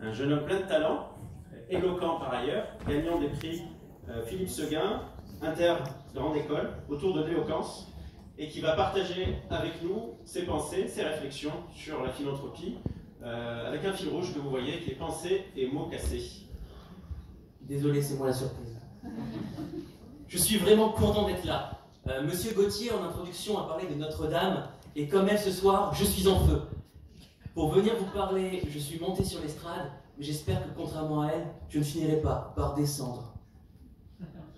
un jeune homme plein de talent, éloquent par ailleurs, gagnant des prix Philippe Seguin, Inter Grande École, autour de l'éloquence, et qui va partager avec nous ses pensées, ses réflexions sur la philanthropie, avec un fil rouge que vous voyez qui est pensée et mots cassés. Désolé, c'est moi la surprise. Je suis vraiment content d'être là. Monsieur Gauthier, en introduction, a parlé de Notre-Dame, et comme elle ce soir, je suis en feu. Pour venir vous parler, je suis monté sur l'estrade, mais j'espère que contrairement à elle, je ne finirai pas par descendre.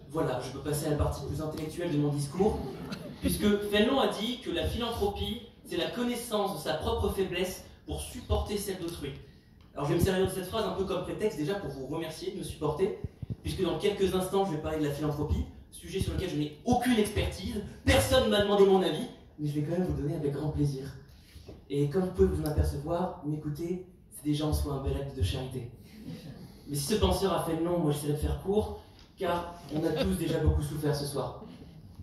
Voilà, je peux passer à la partie plus intellectuelle de mon discours, puisque Fénelon a dit que la philanthropie, c'est la connaissance de sa propre faiblesse pour supporter celle d'autrui. Alors je vais me servir de cette phrase un peu comme prétexte déjà pour vous remercier de me supporter, puisque dans quelques instants je vais parler de la philanthropie, sujet sur lequel je n'ai aucune expertise, personne ne m'a demandé mon avis, mais je vais quand même vous donner avec grand plaisir. Et comme vous pouvez vous en apercevoir, m'écouter, c'est déjà en soi un bel acte de charité. Mais si ce penseur a fait le long, moi j'essaierai de faire court, car on a tous déjà beaucoup souffert ce soir.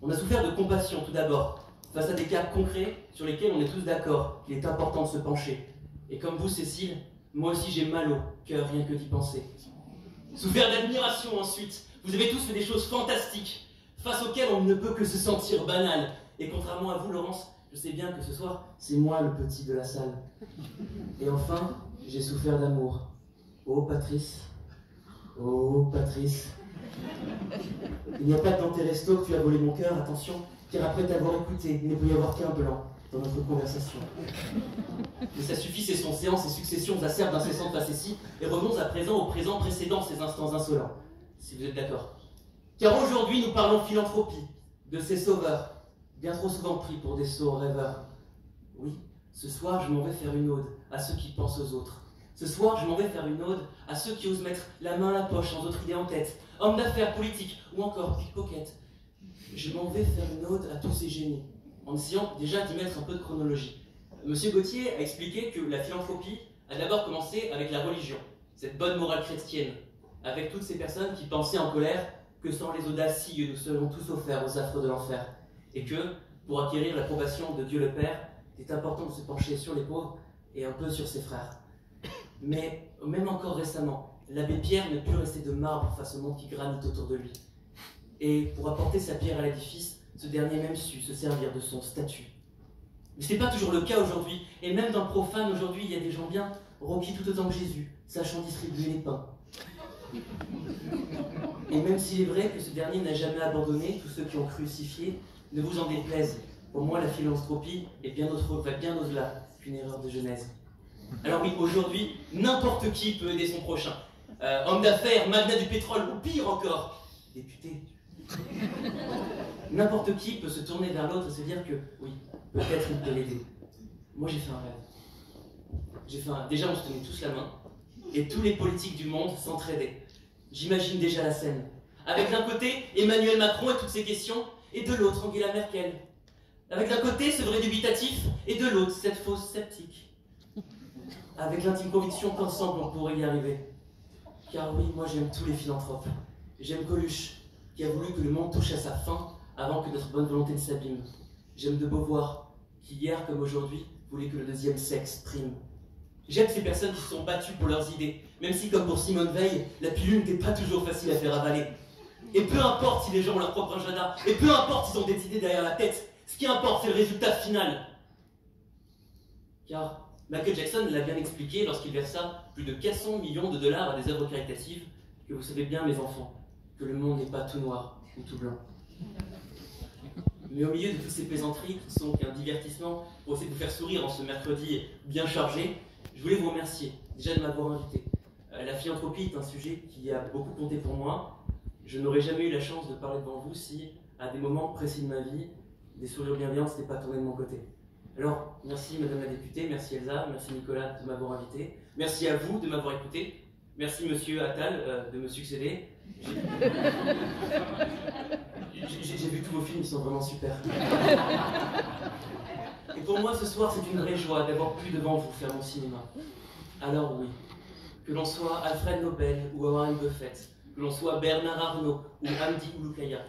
On a souffert de compassion tout d'abord, face à des cas concrets sur lesquels on est tous d'accord qu'il est important de se pencher. Et comme vous, Cécile, moi aussi j'ai mal au cœur rien que d'y penser. Souffert d'admiration ensuite. Vous avez tous fait des choses fantastiques, face auxquelles on ne peut que se sentir banal. Et contrairement à vous, Laurence, je sais bien que ce soir, c'est moi le petit de la salle. Et enfin, j'ai souffert d'amour. Oh Patrice, oh Patrice. Il n'y a pas que dans tes restos que tu as volé mon cœur, attention, car après t'avoir écouté, il ne peut y avoir qu'un blanc dans notre conversation. Mais ça suffit, ces sont séances et successions acerbes d'incessantes facéties, et revenons à présent au présent précédent ces instants insolents, si vous êtes d'accord. Car aujourd'hui, nous parlons philanthropie, de ces sauveurs, bien trop souvent pris pour des sots rêveurs. Oui, ce soir, je m'en vais faire une ode à ceux qui pensent aux autres. Ce soir, je m'en vais faire une ode à ceux qui osent mettre la main à la poche sans autre idée en tête, hommes d'affaires, politiques ou encore pickpocket. Je m'en vais faire une ode à tous ces génies, en essayant déjà d'y mettre un peu de chronologie. Monsieur Gauthier a expliqué que la philanthropie a d'abord commencé avec la religion, cette bonne morale chrétienne, avec toutes ces personnes qui pensaient en colère que sans les audacieux, nous serions tous offerts aux affres de l'enfer, et que, pour acquérir l'approbation de Dieu le Père, il est important de se pencher sur les pauvres et un peu sur ses frères. Mais, même encore récemment, l'abbé Pierre ne put rester de marbre face au monde qui granite autour de lui. Et pour apporter sa pierre à l'édifice, ce dernier même sut se servir de son statut. Mais ce n'est pas toujours le cas aujourd'hui, et même dans le profane aujourd'hui, il y a des gens bien, requis tout autant que Jésus, sachant distribuer les pains. Et même s'il est vrai que ce dernier n'a jamais abandonné tous ceux qui ont crucifié, ne vous en déplaise, pour moi la philanthropie est va bien au-delà qu'une erreur de Genèse. Alors oui, aujourd'hui, n'importe qui peut aider son prochain. Homme d'affaires, magnat du pétrole, ou pire encore, député. N'importe qui peut se tourner vers l'autre et se dire que, oui, peut-être il peut l'aider. Moi j'ai fait un rêve. Déjà on se tenait tous la main, et tous les politiques du monde s'entraidaient. J'imagine déjà la scène. Avec d'un côté, Emmanuel Macron et toutes ses questions, et de l'autre, Angela Merkel. Avec d'un côté, ce vrai dubitatif, et de l'autre, cette fausse sceptique. Avec l'intime conviction qu'ensemble on pourrait y arriver. Car oui, moi j'aime tous les philanthropes. J'aime Coluche, qui a voulu que le monde touche à sa fin avant que notre bonne volonté ne s'abîme. J'aime de Beauvoir, qui hier comme aujourd'hui voulait que le deuxième sexe prime. J'aime ces personnes qui se sont battues pour leurs idées, même si comme pour Simone Veil, la pilule n'était pas toujours facile à faire avaler. Et peu importe si les gens ont leur propre agenda, et peu importe s'ils ont des idées derrière la tête, ce qui importe c'est le résultat final. Car Michael Jackson l'a bien expliqué lorsqu'il versa plus de 400 millions de dollars à des œuvres caritatives, que vous savez bien mes enfants, que le monde n'est pas tout noir ou tout blanc. Mais au milieu de toutes ces plaisanteries qui sont qu'un divertissement pour essayer de vous faire sourire en ce mercredi bien chargé, je voulais vous remercier déjà de m'avoir invité. La philanthropie est un sujet qui a beaucoup compté pour moi. Je n'aurais jamais eu la chance de parler devant vous si, à des moments précis de ma vie, des sourires bienveillants ne s'étaient pas tournés de mon côté. Alors, merci Madame la députée, merci Elsa, merci Nicolas de m'avoir invité, merci à vous de m'avoir écouté, merci Monsieur Attal de me succéder. J'ai vu tous vos films, ils sont vraiment super. Et pour moi, ce soir, c'est une vraie joie d'avoir pu devant vous faire mon cinéma. Alors oui, que l'on soit Alfred Nobel ou Warren Buffett, que l'on soit Bernard Arnault ou Hamdi Ouloukaya,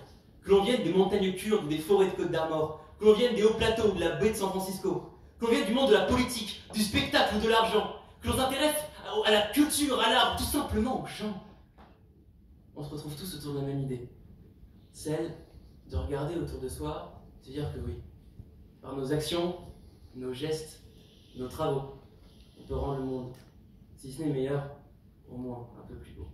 que l'on vienne des montagnes kurdes ou des forêts de Côte d'Armor, que l'on vienne des hauts plateaux ou de la baie de San Francisco, que l'on vienne du monde de la politique, du spectacle ou de l'argent, que l'on s'intéresse à la culture, à l'art, tout simplement aux gens. On se retrouve tous autour de la même idée. Celle de regarder autour de soi, se dire que oui, par nos actions, nos gestes, nos travaux, on peut rendre le monde, si ce n'est meilleur, au moins un peu plus beau.